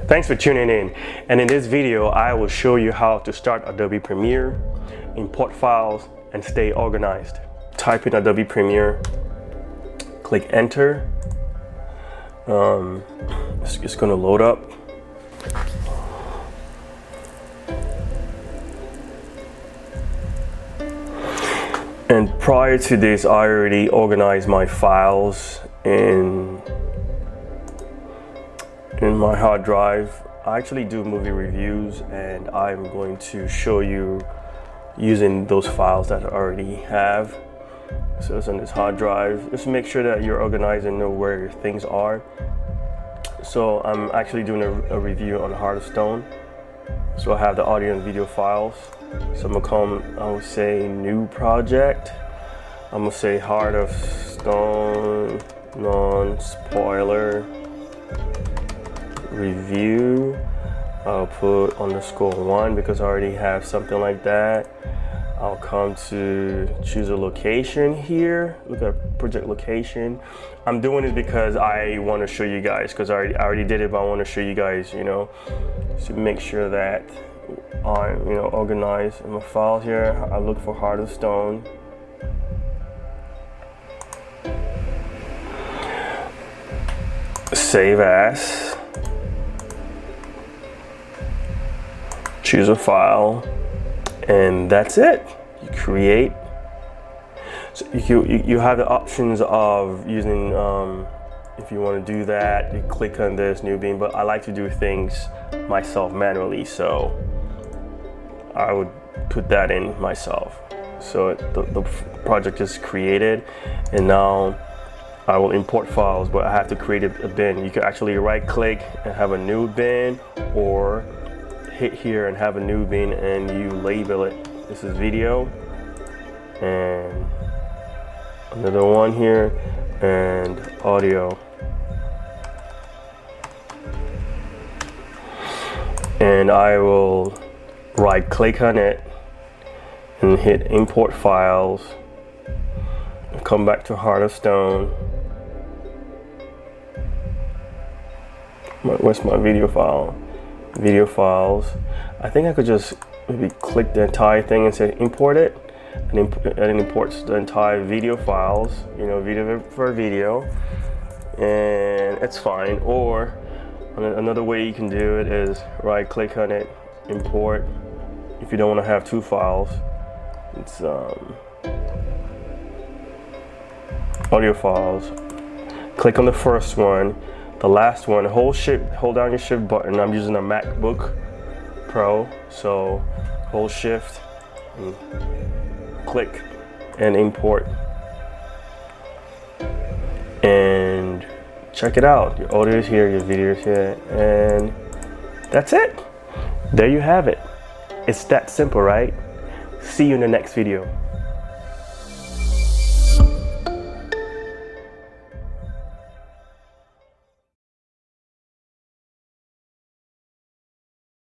Thanks for tuning in, and in this video I will show you how to start Adobe Premiere, import files, and stay organized. Type in Adobe Premiere, click enter. It's going to load up. And prior to this, I already organized my files in my hard drive. I actually do movie reviews, and I'm going to show you using those files that I already have. So it's on this hard drive. Just make sure that you're organized and know where your things are. So I'm actually doing a review on Heart of Stone. So I have the audio and video files. So I'm gonna come, I would say new project. I'm gonna say Heart of Stone, non-spoiler review. I'll put _1 because I already have something like that. I'll come to choose a location here. Look at project location. I'm doing it because I want to show you guys, because I already did it, but I want to show you guys, to make sure that I'm, organized in my files here. I look for Heart of Stone. Save as. Choose a file, and that's it. You create. So you have the options of using, if you want to do that, you click on this new beam, but I like to do things myself manually, so I would put that in myself. So the project is created, and now I will import files, but I have to create a bin. You can actually right click and have a new bin, or hit here and have a new bin and you label it. This is video, and another one here, and audio. And I will right click on it and hit import files, come back to Heart of Stone. Where's my video file? Video files. I think I could just maybe click the entire thing and say import it, and it imports the entire video files, video for video, and it's fine. Or another way you can do it is right click on it, import. If you don't want to have two files, it's audio files. Click on the first one, the last one, hold down your shift button. I'm using a MacBook Pro, so hold shift and click and import, and check it out. Your audio is here, your video is here, and that's it. There you have it. It's that simple, right? See you in the next video.